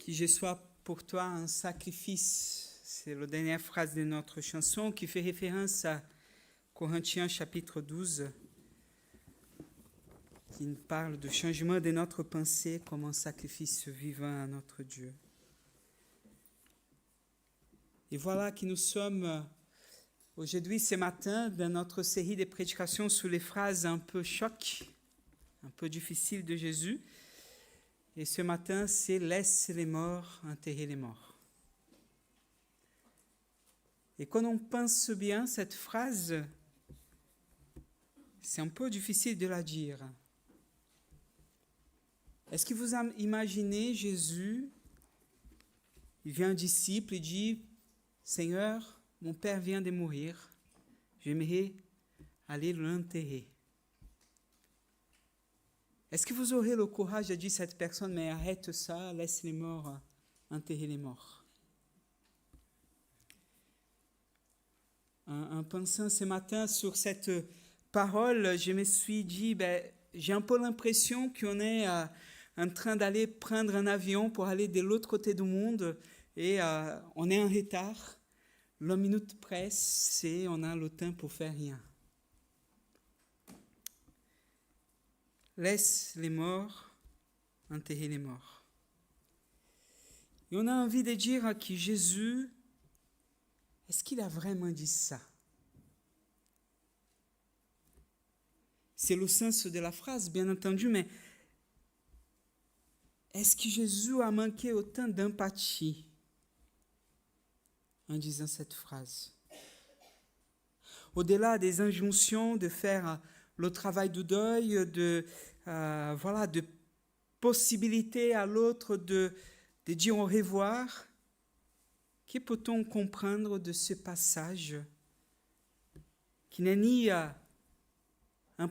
Que je sois pour toi un sacrifice. C'est la dernière phrase de notre chanson qui fait référence à Corinthiens chapitre 12, qui parle du changement de notre pensée comme un sacrifice vivant à notre Dieu. Et voilà que nous sommes aujourd'hui, ce matin, dans notre série de prédications sur les phrases un peu choc, un peu difficiles de Jésus. Et ce matin, c'est « Laisse les morts enterrer les morts ». Et quand on pense bien, cette phrase, c'est un peu difficile de la dire. Est-ce que vous imaginez Jésus, il vient un disciple et dit « Seigneur, mon père vient de mourir, j'aimerais aller l'enterrer ». Est-ce que vous aurez le courage de dire à cette personne « Mais arrête ça, laisse les morts enterrer les morts ». En pensant ce matin sur cette parole, je me suis dit, j'ai un peu l'impression qu'on est en train d'aller prendre un avion pour aller de l'autre côté du monde et on est en retard. La minute presse et on a le temps pour faire rien. Laisse les morts enterrer les morts. Et on a envie de dire que Jésus, est-ce qu'il a vraiment dit ça? C'est le sens de la phrase, bien entendu, mais est-ce que Jésus a manqué autant d'empathie en disant cette phrase? Au-delà des injonctions de faire le travail du deuil, de possibilité à l'autre de dire au revoir, que peut-on comprendre de ce passage qui n'est ni un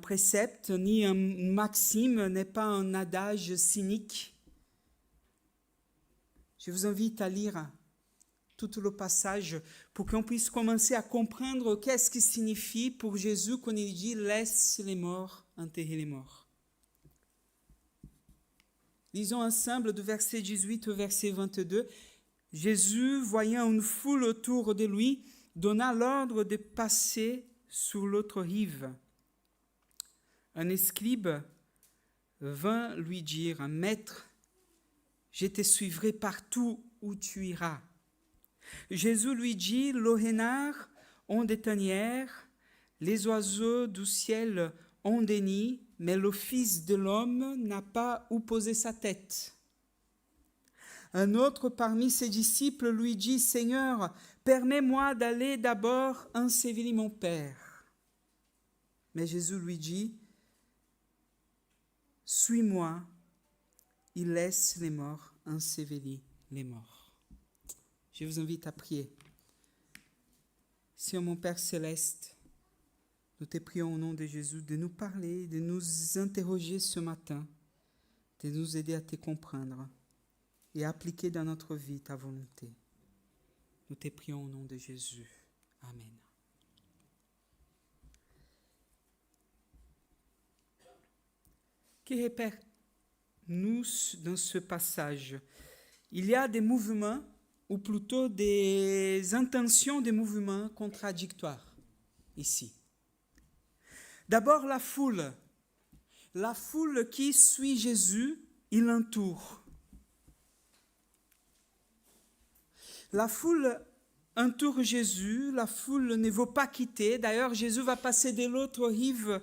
précepte, ni une maxime, n'est pas un adage cynique? Je vous invite à lire tout le passage pour qu'on puisse commencer à comprendre qu'est-ce qui signifie pour Jésus quand il dit « Laisse les morts enterrer les morts ». Lisons ensemble du verset 18 au verset 22. Jésus, voyant une foule autour de lui, donna l'ordre de passer sur l'autre rive. Un scribe vint lui dire « Maître, je te suivrai partout où tu iras. » Jésus lui dit « Le renard ont des tanières, les oiseaux du ciel ont des nids, mais le Fils de l'homme n'a pas où poser sa tête. » Un autre parmi ses disciples lui dit « Seigneur, permets-moi d'aller d'abord ensevelir mon Père. » Mais Jésus lui dit « Suis-moi, il laisse les morts ensevelir les morts. » Je vous invite à prier. Seigneur mon Père céleste, nous te prions au nom de Jésus de nous parler, de nous interroger ce matin, de nous aider à te comprendre et à appliquer dans notre vie ta volonté. Nous te prions au nom de Jésus. Amen. Que repère-nous dans ce passage? Il y a des mouvements, ou plutôt des intentions de mouvements contradictoires ici. D'abord la foule qui suit Jésus, il l'entoure. La foule entoure Jésus, la foule ne veut pas quitter. D'ailleurs, Jésus va passer de l'autre rive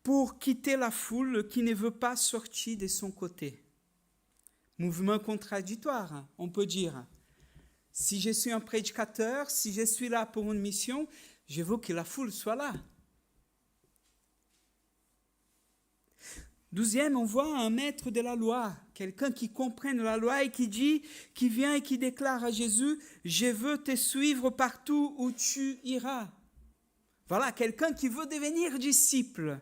pour quitter la foule qui ne veut pas sortir de son côté. Mouvement contradictoire, on peut dire. Si je suis un prédicateur, si je suis là pour une mission, je veux que la foule soit là. Deuxième, on voit un maître de la loi, quelqu'un qui comprenne la loi et qui vient et qui déclare à Jésus « Je veux te suivre partout où tu iras ». Voilà, quelqu'un qui veut devenir disciple.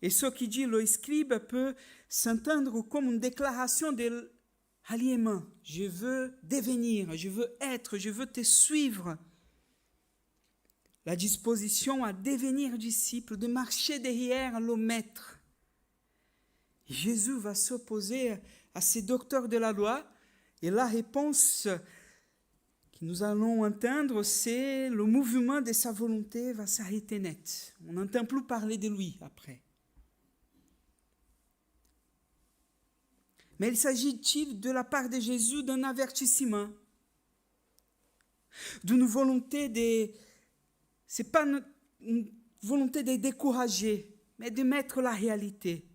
Et ce qui dit le scribe peut s'entendre comme une déclaration de alliement. Je veux devenir, je veux être, je veux te suivre. La disposition à devenir disciple, de marcher derrière le maître. Jésus va s'opposer à ces docteurs de la loi et la réponse que nous allons entendre, c'est le mouvement de sa volonté va s'arrêter net. On n'entend plus parler de lui après. Mais il s'agit-il de la part de Jésus d'un avertissement, d'une volonté de... Ce n'est pas une volonté de décourager, mais de mettre la réalité.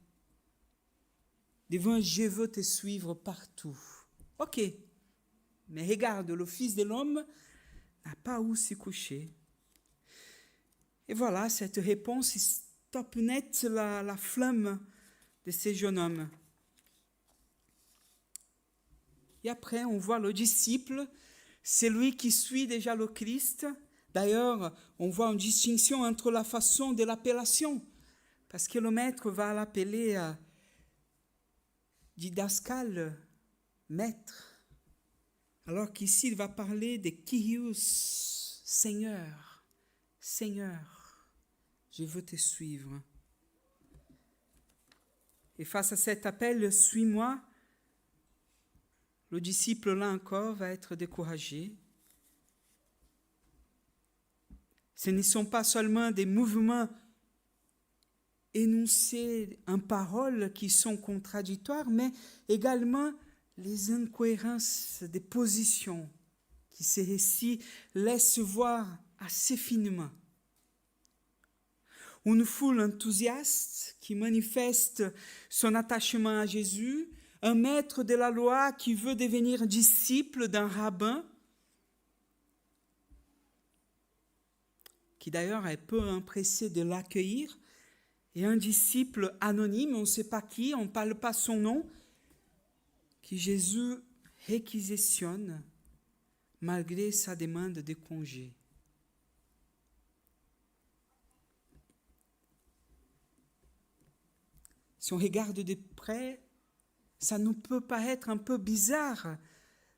Devant, je veux te suivre partout. Ok, mais regarde, le Fils de l'homme n'a pas où se coucher. Et voilà, cette réponse stoppe net la flamme de ces jeunes hommes. Et après, on voit le disciple, celui qui suit déjà le Christ. D'ailleurs, on voit une distinction entre la façon de l'appellation, parce que le maître va l'appeler didascal, maître, alors qu'ici, il va parler de Kyrios, Seigneur, Seigneur, je veux te suivre. Et face à cet appel, suis-moi, le disciple, là encore, va être découragé. Ce ne sont pas seulement des mouvements énoncés en paroles qui sont contradictoires, mais également les incohérences des positions qui ces récits laissent voir assez finement. Une foule enthousiaste qui manifeste son attachement à Jésus, un maître de la loi qui veut devenir disciple d'un rabbin, qui d'ailleurs est peu empressé de l'accueillir, et un disciple anonyme, on ne sait pas qui, on ne parle pas son nom, qui Jésus réquisitionne malgré sa demande de congé. Si on regarde de près, ça nous peut paraître un peu bizarre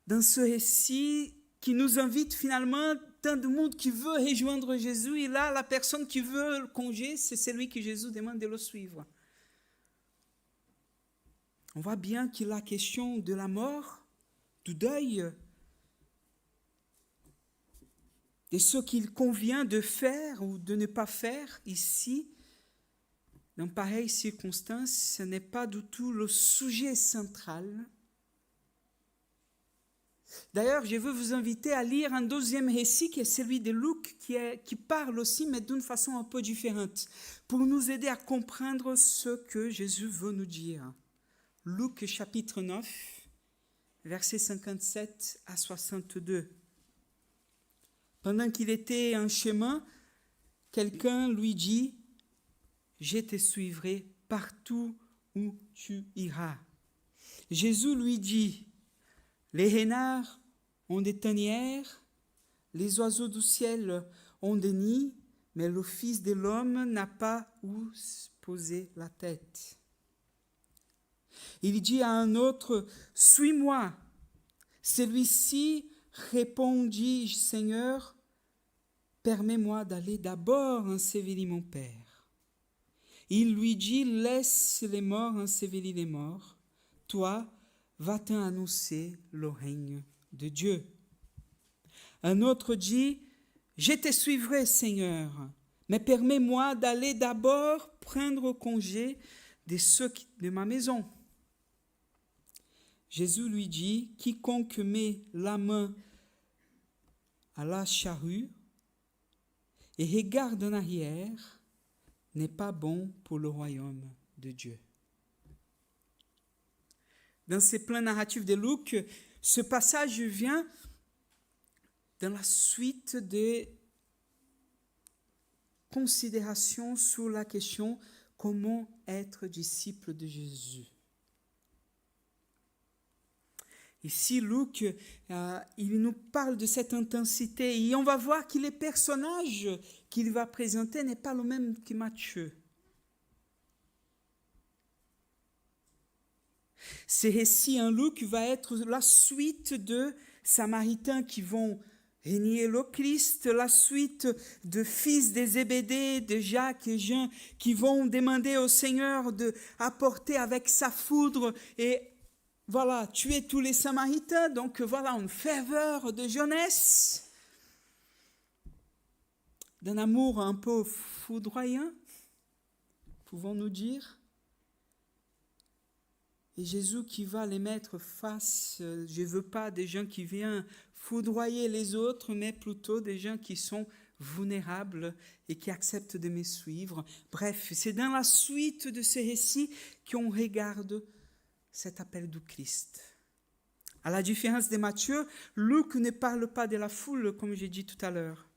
dans ce récit qui nous invite finalement tant de monde qui veut rejoindre Jésus, et là, la personne qui veut le congé, c'est celui que Jésus demande de le suivre. On voit bien qu'il est la question de la mort, du deuil, de ce qu'il convient de faire ou de ne pas faire ici. Dans pareille circonstance, ce n'est pas du tout le sujet central. D'ailleurs, je veux vous inviter à lire un deuxième récit qui est celui de Luc, qui parle aussi, mais d'une façon un peu différente, pour nous aider à comprendre ce que Jésus veut nous dire. Luc chapitre 9, versets 57 à 62. Pendant qu'il était en chemin, quelqu'un lui dit « Je te suivrai partout où tu iras. » Jésus lui dit « Les renards ont des tanières, les oiseaux du ciel ont des nids, mais le Fils de l'homme n'a pas où poser la tête. » Il dit à un autre « Suis-moi. » Celui-ci répondit « Seigneur, permets-moi d'aller d'abord ensevelir mon Père. » Il lui dit « Laisse les morts ensevelir les morts. Toi, va-t'en annoncer le règne de Dieu. » Un autre dit « Je te suivrai, Seigneur, mais permets-moi d'aller d'abord prendre congé de ceux de ma maison. » Jésus lui dit « Quiconque met la main à la charrue et regarde en arrière n'est pas bon pour le royaume de Dieu. » Dans ces plans narratifs de Luc, ce passage vient dans la suite des considérations sur la question comment être disciple de Jésus. Ici, Luc, il nous parle de cette intensité et on va voir que les personnages qu'il va présenter n'est pas le même que Matthieu. Ce récit en Luc va être la suite de Samaritains qui vont Régnier le Christ, la suite de fils des Zébédée, de Jacques et Jean, qui vont demander au Seigneur d'apporter avec sa foudre et voilà, tuer tous les Samaritains. Donc voilà, une ferveur de jeunesse, d'un amour un peu foudroyant, pouvons-nous dire. Et Jésus qui va les mettre face, je ne veux pas des gens qui viennent foudroyer les autres, mais plutôt des gens qui sont vulnérables et qui acceptent de me suivre. Bref, c'est dans la suite de ces récits qu'on regarde cet appel du Christ. À la différence de Matthieu, Luc ne parle pas de la foule, comme j'ai dit tout à l'heure.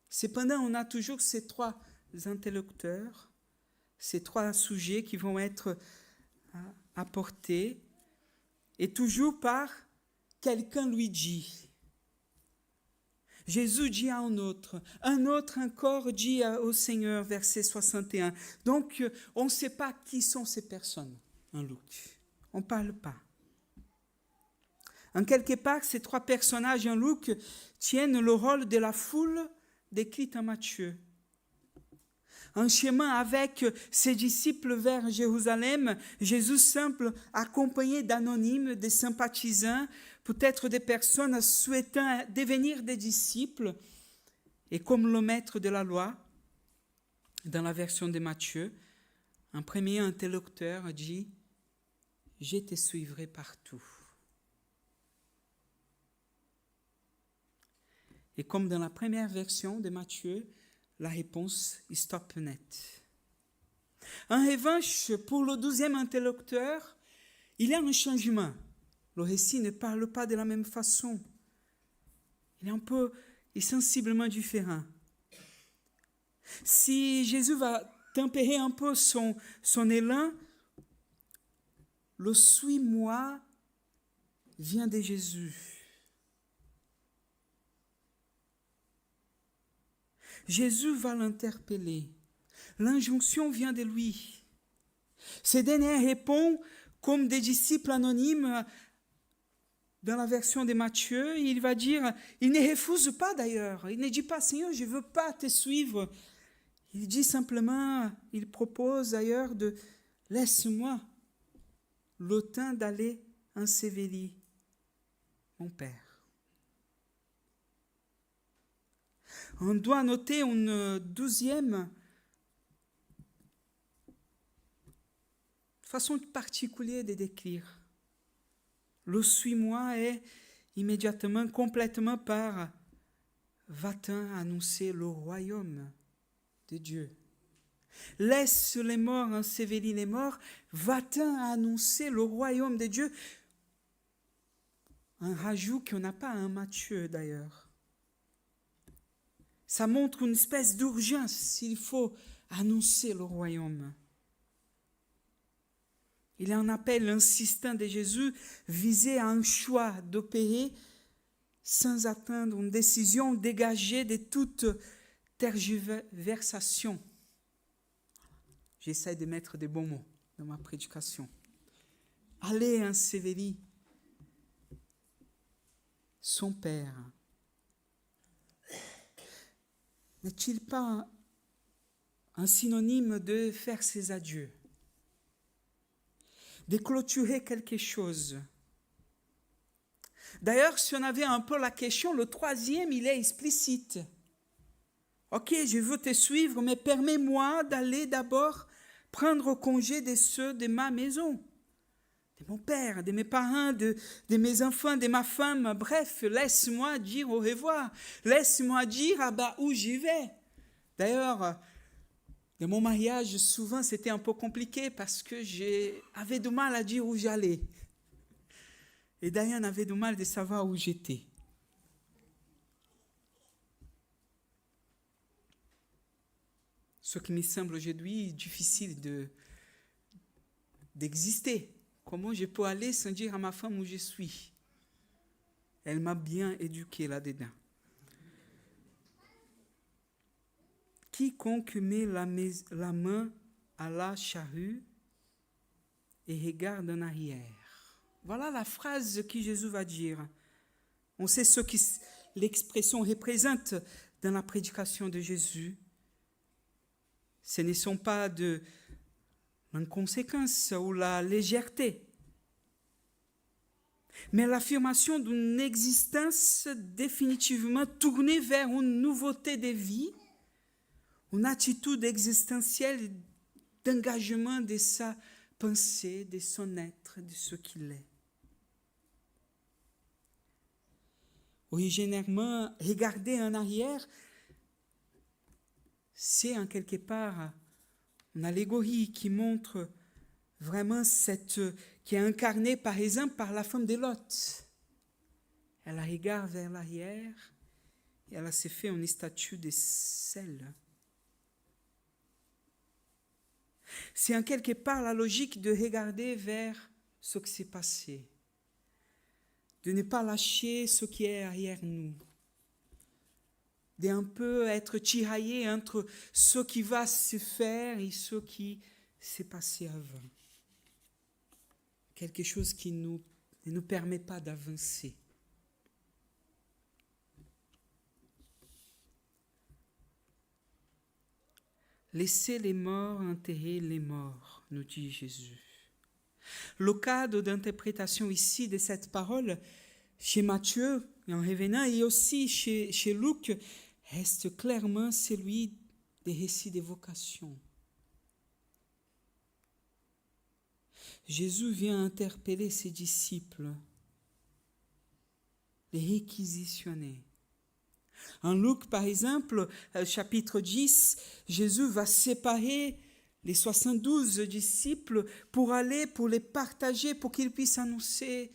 Cependant, on a toujours ces trois interlocuteurs, ces trois sujets qui vont être apportés, et toujours par quelqu'un lui dit. Jésus dit à un autre encore dit au Seigneur, verset 61. Donc, on ne sait pas qui sont ces personnes en Luc. On ne parle pas. En quelque part, ces trois personnages en Luc tiennent le rôle de la foule décrite en Matthieu. En chemin avec ses disciples vers Jérusalem, Jésus semble accompagné d'anonymes, de sympathisants, peut-être des personnes souhaitant devenir des disciples. Et comme le maître de la loi, dans la version de Matthieu, un premier interlocuteur dit « Je te suivrai partout ». Et comme dans la première version de Matthieu, la réponse est stop net. En revanche, pour le 12e interlocuteur, il y a un changement. Le récit ne parle pas de la même façon. Il est sensiblement différent. Si Jésus va tempérer un peu son élan, le suis-moi vient de Jésus. Jésus va l'interpeller. L'injonction vient de lui. Ce dernier répond comme des disciples anonymes dans la version de Matthieu. Il va dire, il ne refuse pas d'ailleurs. Il ne dit pas, Seigneur, je ne veux pas te suivre. Il dit simplement, il propose d'ailleurs de, laisse-moi le temps d'aller ensevelir mon Père. On doit noter une 12e façon particulière de décrire. Le suis-moi est immédiatement, complètement par va-t'en annoncer le royaume de Dieu. Laisse les morts ensevelir les morts, va-t'en annoncer le royaume de Dieu. Un rajout qu'on n'a pas en Matthieu d'ailleurs. Ça montre une espèce d'urgence, il faut annoncer le royaume. Il y a un appel insistant de Jésus visé à un choix d'opérer sans attendre une décision dégagée de toute tergiversation. J'essaie de mettre des bons mots dans ma prédication. Allez ensevelir son Père. N'est-il pas un synonyme de faire ses adieux, de clôturer quelque chose? D'ailleurs, si on avait un peu la question, le 3e, il est explicite. Ok, je veux te suivre, mais permets-moi d'aller d'abord prendre congé de ceux de ma maison, de mon père, de mes parents, de mes enfants, de ma femme. Bref, laisse-moi dire au revoir. Laisse-moi dire où j'y vais. D'ailleurs, dans mon mariage, souvent, c'était un peu compliqué parce que j'avais du mal à dire où j'allais. Et Diane avait du mal de savoir où j'étais. Ce qui me semble aujourd'hui difficile d'exister. Comment je peux aller sans dire à ma femme où je suis? Elle m'a bien éduqué là-dedans. Quiconque met la main à la charrue et regarde en arrière. Voilà la phrase que Jésus va dire. On sait ce qui l'expression représente dans la prédication de Jésus. Ce ne sont pas de l'inconséquence ou la légèreté, mais l'affirmation d'une existence définitivement tournée vers une nouveauté de vie, une attitude existentielle d'engagement de sa pensée, de son être, de ce qu'il est. Originairement, regarder en arrière, c'est en quelque part une allégorie qui montre vraiment qui est incarnée par exemple par la femme de Lot. Elle regarde vers l'arrière et elle s'est fait une statue de sel. C'est en quelque part la logique de regarder vers ce qui s'est passé, de ne pas lâcher ce qui est derrière nous, d'un peu être tiraillé entre ce qui va se faire et ce qui s'est passé avant. Quelque chose qui ne nous permet pas d'avancer. Laissez les morts enterrer les morts, nous dit Jésus. Le cadre d'interprétation ici de cette parole, chez Matthieu, en revenant, et aussi chez Luc, reste clairement celui des récits d'évocation. Jésus vient interpeller ses disciples, les réquisitionner. En Luc, par exemple, chapitre 10, Jésus va séparer les 72 disciples pour les partager, pour qu'ils puissent annoncer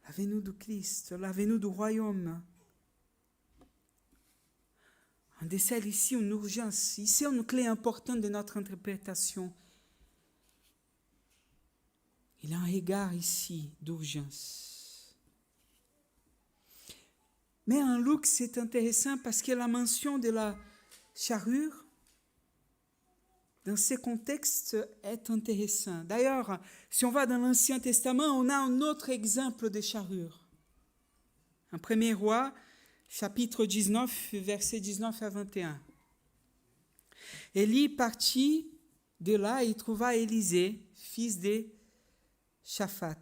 la venue du Christ, la venue du royaume. On décèle ici une urgence, ici une clé importante de notre interprétation. Il a un regard ici d'urgence. Mais en Luc, c'est intéressant parce que la mention de la charrure, dans ces contextes, est intéressante. D'ailleurs, si on va dans l'Ancien Testament, on a un autre exemple de charrure. En 1er Roi, chapitre 19, versets 19 à 21. Élie partit de là et trouva Élisée, fils de Shaphat,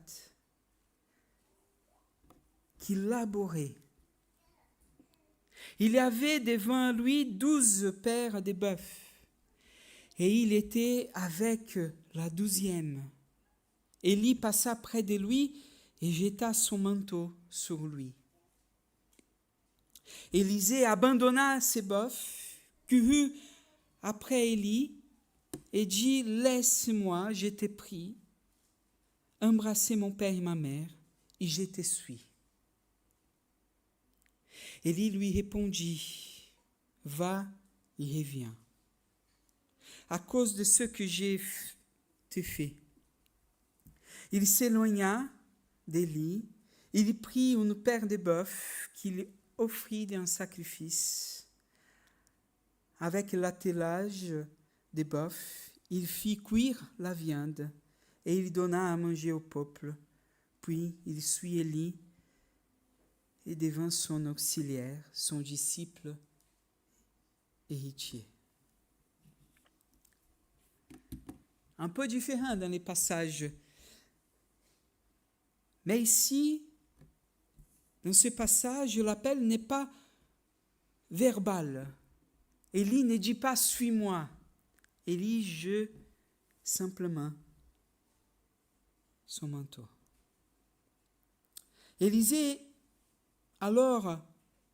qui laborait. Il y avait devant lui 12 paires de bœufs, et il était avec la 12e. Élie passa près de lui et jeta son manteau sur lui. Élisée abandonna ses bœufs, courut après Élie et dit « Laisse-moi, je t'ai pris, embrasser mon père et ma mère, et je te suis. » Élie lui répondit « Va et reviens, à cause de ce que j'ai te fait. » Il s'éloigna d'Élie, il prit une paire de bœufs qu'il offrit en sacrifice. Avec l'attelage des bœufs, il fit cuire la viande et il donna à manger au peuple. Puis il suit Élie et devint son auxiliaire, son disciple héritier. Un peu différent dans les passages. Mais ici, dans ce passage, l'appel n'est pas verbal. Élie ne dit pas « suis-moi ». Élie jette simplement son manteau. Élisée, alors,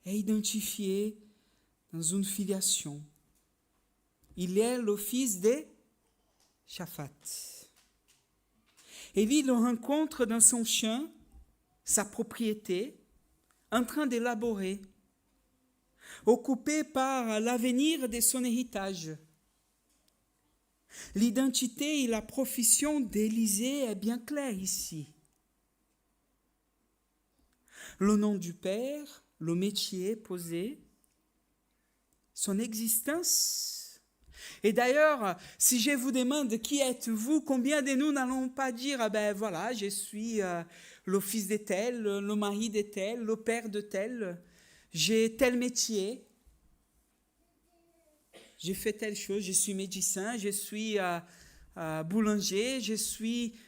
est identifié dans une filiation. Il est le fils de Shaphat. Élie le rencontre dans son champ, sa propriété, en train d'élaborer, occupé par l'avenir de son héritage. L'identité et la profession d'Élisée est bien claire ici. Le nom du père, le métier posé, son existence. Et d'ailleurs, si je vous demande qui êtes-vous, combien de nous n'allons pas dire ah ben voilà, je suis le fils de tel, le mari de tel, le père de tel. j'ai tel métier, j'ai fait telle chose, je suis médecin, je suis boulanger, je suis...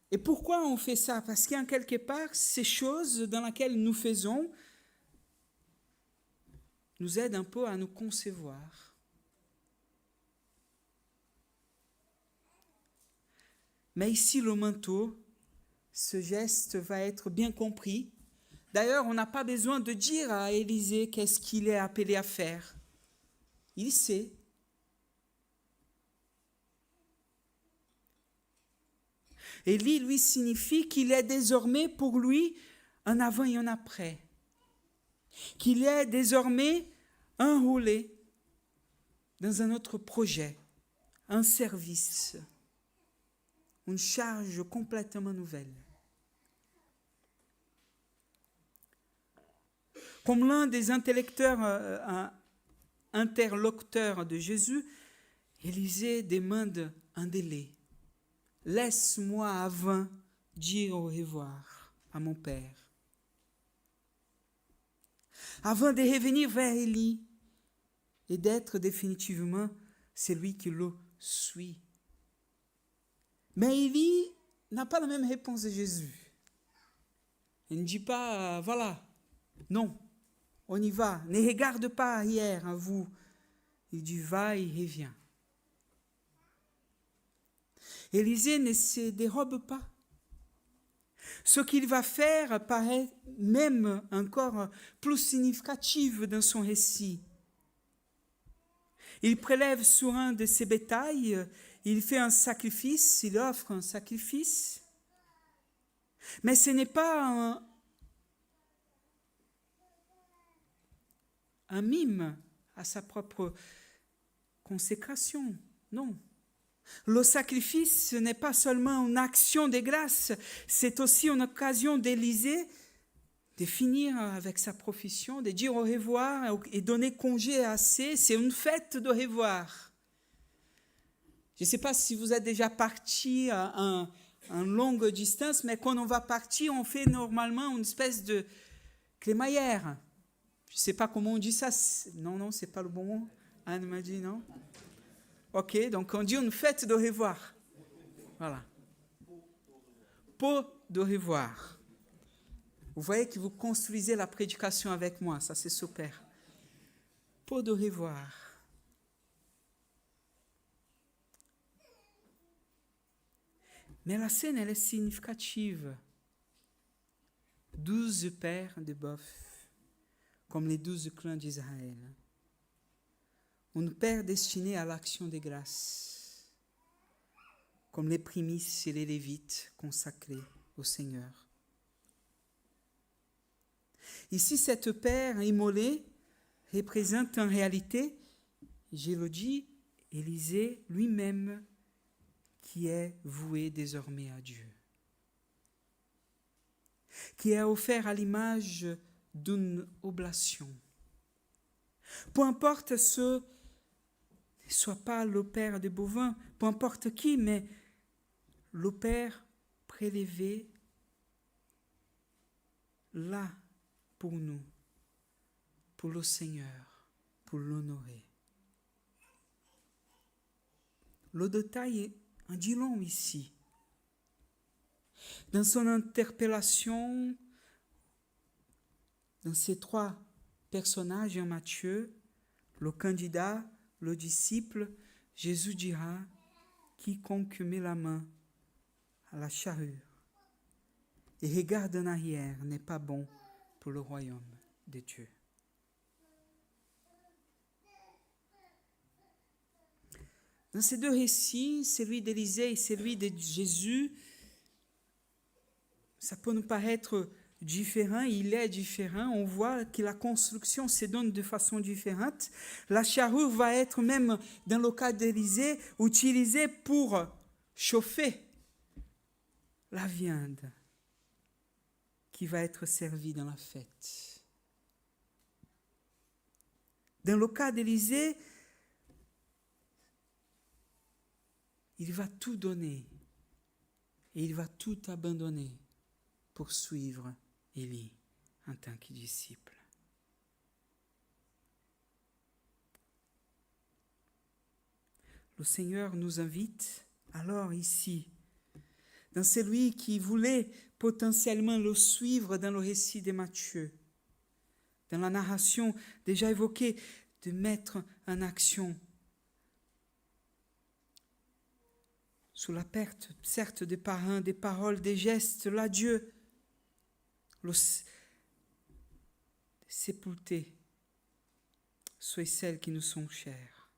Et pourquoi on fait ça? Parce qu'en quelque part, ces choses dans lesquelles nous faisons nous aident un peu à nous concevoir. Mais ici, le manteau, ce geste va être bien compris. D'ailleurs, on n'a pas besoin de dire à Élisée qu'est-ce qu'il est appelé à faire. Il sait. Élie, lui, signifie qu'il est désormais pour lui un avant et un après. Qu'il est désormais enrôlé dans un autre projet, un service, une charge complètement nouvelle. Comme l'un des interlocuteurs de Jésus, Élisée demande un délai. Laisse-moi avant dire au revoir à mon père. Avant de revenir vers Élie et d'être définitivement celui qui le suit. Mais Élie n'a pas la même réponse de Jésus. Il ne dit pas, voilà, non, on y va. Ne regarde pas arrière à vous. Il dit, va et reviens. Élisée ne se dérobe pas. Ce qu'il va faire paraît même encore plus significatif dans son récit. Il prélève sur un de ses bétails, il fait un sacrifice, il offre un sacrifice. Mais ce n'est pas un mime à sa propre consécration, non. Le sacrifice, ce n'est pas seulement une action de grâce, c'est aussi une occasion d'Élisée de finir avec sa profession, de dire au revoir et donner congé à assez. C'est une fête de revoir. Je ne sais pas si vous êtes déjà parti à une longue distance, mais quand on va partir, on fait normalement une espèce de crémaillère. Je ne sais pas comment on dit ça. Non, ce n'est pas le bon mot. Anne m'a dit non. Ok, donc on dit une fête de revoir. Voilà. Pot de revoir. Vous voyez que vous construisez la prédication avec moi, ça c'est super. Pot de revoir. Mais la scène, elle est significative. 12 paires de bœufs, comme les 12 clans d'Israël. Une paire destinée à l'action de grâce, comme les prémices et les lévites consacrés au Seigneur. Ici, cette paire immolée représente en réalité, je le dis, Élisée lui-même qui est voué désormais à Dieu, qui est offert à l'image d'une oblation. Peu importe ce ne soit pas le père des bovins, peu importe qui, mais le père prélevé là pour nous, pour le Seigneur, pour l'honorer. Le détail en dit long ici. Dans son interpellation, dans ces 3 personnages en Matthieu, le candidat, le disciple, Jésus dira, quiconque met la main à la charrue et regarde en arrière n'est pas bon pour le royaume de Dieu. Dans ces 2 récits, celui d'Élisée et celui de Jésus, ça peut nous paraître différent, il est différent. On voit que la construction se donne de façon différente. La charrue va être, même dans le cas d'Élisée, utilisée pour chauffer la viande qui va être servie dans la fête. Dans le cas d'Élisée, il va tout donner et il va tout abandonner pour suivre Élie en tant que disciple. Le Seigneur nous invite alors ici, dans celui qui voulait potentiellement le suivre dans le récit de Matthieu, dans la narration déjà évoquée, de mettre en action sous la perte, certes, des parrains, des paroles, des gestes, l'adieu, le sépulter, soient celles qui nous sont chères.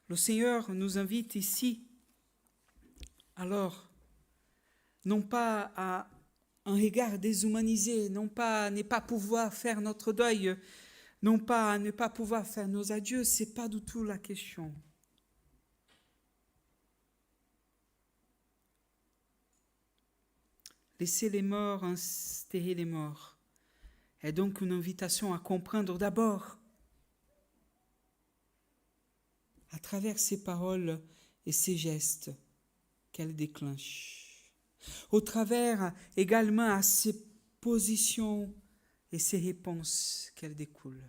Le Seigneur nous invite ici, alors, non pas à un regard déshumanisé, non pas à ne pas pouvoir faire notre deuil, non pas à ne pas pouvoir faire nos adieux, ce n'est pas du tout la question. Laisser les morts enterrer les morts est donc une invitation à comprendre d'abord, à travers ces paroles et ces gestes qu'elle déclenche, au travers également à ces positions et ces réponses qu'elle découle.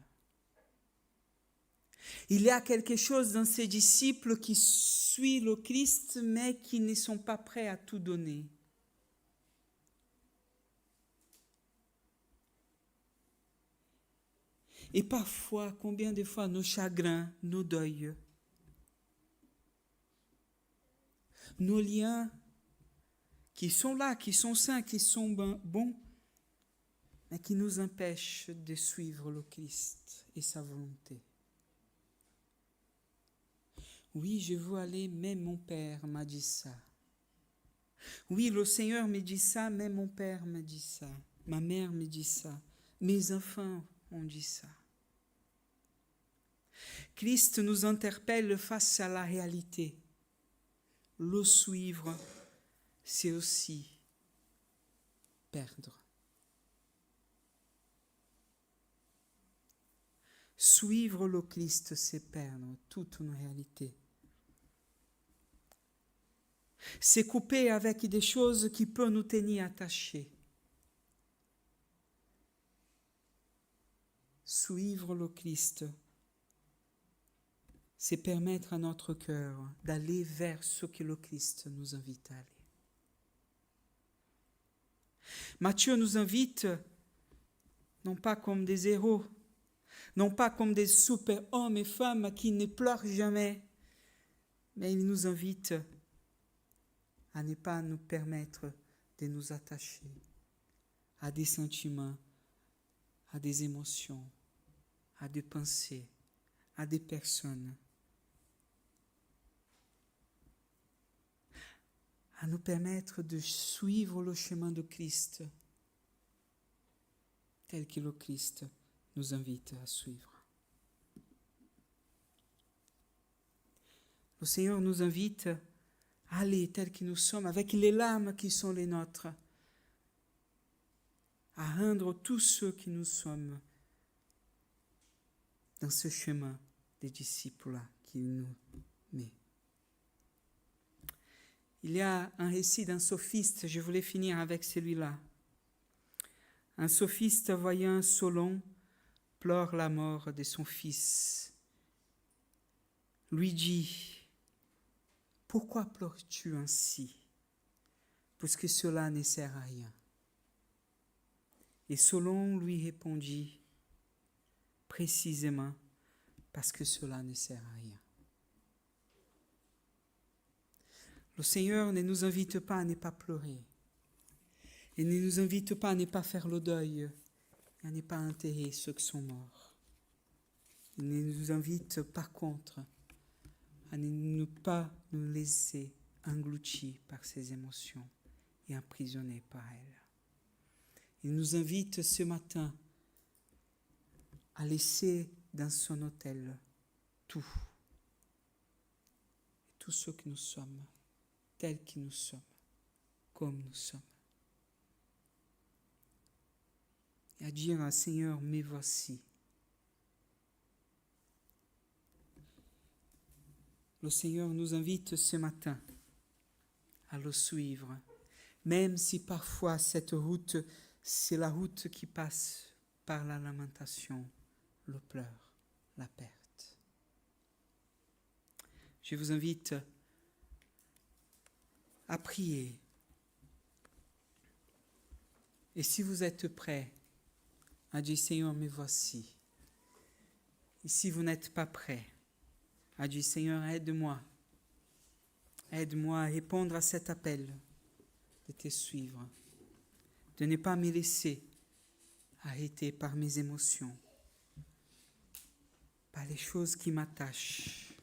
Il y a quelque chose dans ces disciples qui suivent le Christ, mais qui ne sont pas prêts à tout donner. Et parfois, combien de fois nos chagrins, nos deuils, nos liens qui sont là, qui sont sains, qui sont bons, mais qui nous empêchent de suivre le Christ et sa volonté. Oui, je veux aller, mais mon Père m'a dit ça. Oui, le Seigneur me dit ça, mais mon Père m'a dit ça. Ma mère me dit ça. Mes enfants ont dit ça. Christ nous interpelle face à la réalité. Le suivre, c'est aussi perdre. Suivre le Christ, c'est perdre toute une réalité. C'est couper avec des choses qui peuvent nous tenir attachés. Suivre le Christ, c'est permettre à notre cœur d'aller vers ce que le Christ nous invite à aller. Matthieu nous invite, non pas comme des héros, non pas comme des super-hommes et femmes qui ne pleurent jamais, mais il nous invite à ne pas nous permettre de nous attacher à des sentiments, à des émotions, à des pensées, à des personnes, à nous permettre de suivre le chemin de Christ tel que le Christ nous invite à suivre. Le Seigneur nous invite à aller tel que nous sommes, avec les larmes qui sont les nôtres, à rendre tous ceux qui nous sommes dans ce chemin des disciples-là qu'il nous met. Il y a un récit d'un sophiste, je voulais finir avec celui-là. Un sophiste voyant Solon pleure la mort de son fils. Lui dit, « Pourquoi pleures-tu ainsi? Puisque cela ne sert à rien. » Et Solon lui répondit, « Précisément parce que cela ne sert à rien. » Le Seigneur ne nous invite pas à ne pas pleurer. Il ne nous invite pas à ne pas faire le deuil, et à ne pas enterrer ceux qui sont morts. Il nous invite par contre à ne pas nous laisser engloutir par ces émotions et emprisonnés par elles. Il nous invite ce matin à laisser dans son autel tout ce que nous sommes, tels que nous sommes, comme nous sommes. Et à dire, Seigneur, me voici. Le Seigneur nous invite ce matin à le suivre même si parfois cette route, c'est la route qui passe par la lamentation, le pleur, la perte. Je vous invite à prier. Et si vous êtes prêts à dire, Seigneur, me voici. Et si vous n'êtes pas prêts à dire, Seigneur, aide-moi. Aide-moi à répondre à cet appel de te suivre, de ne pas me laisser arrêter par mes émotions, par les choses qui m'attachent.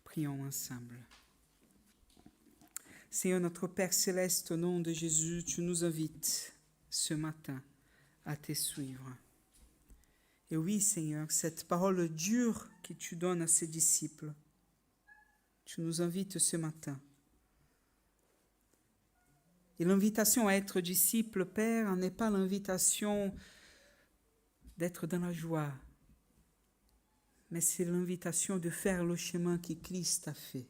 Prions ensemble. Seigneur notre Père Céleste, au nom de Jésus, tu nous invites ce matin à te suivre. Et oui, Seigneur, cette parole dure que tu donnes à ces disciples, tu nous invites ce matin. Et l'invitation à être disciple, Père, n'est pas l'invitation d'être dans la joie, mais c'est l'invitation de faire le chemin que Christ a fait.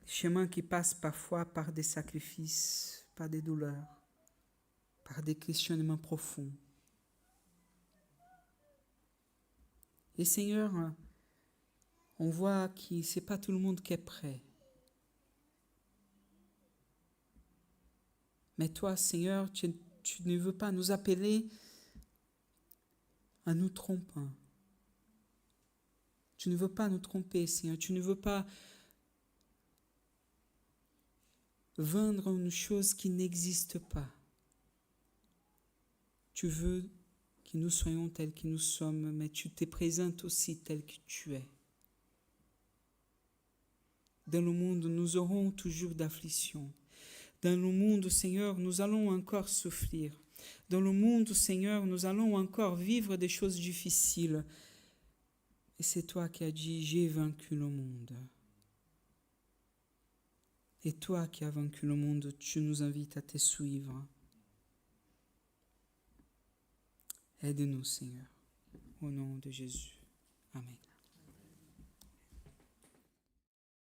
Le chemin qui passe parfois par des sacrifices, par des douleurs, par des questionnements profonds. Et Seigneur, on voit que ce n'est pas tout le monde qui est prêt. Mais toi, Seigneur, tu ne veux pas nous appeler à nous tromper. Tu ne veux pas nous tromper, Seigneur. Tu ne veux pas vendre une chose qui n'existe pas. Tu veux que nous soyons tels que nous sommes, mais tu te présentes aussi tel que tu es. Dans le monde, nous aurons toujours d'affliction. Dans le monde, Seigneur, nous allons encore souffrir. Dans le monde, Seigneur, nous allons encore vivre des choses difficiles. Et c'est toi qui as dit, j'ai vaincu le monde. Et toi qui as vaincu le monde, tu nous invites à te suivre. Aide-nous, Seigneur, au nom de Jésus. Amen.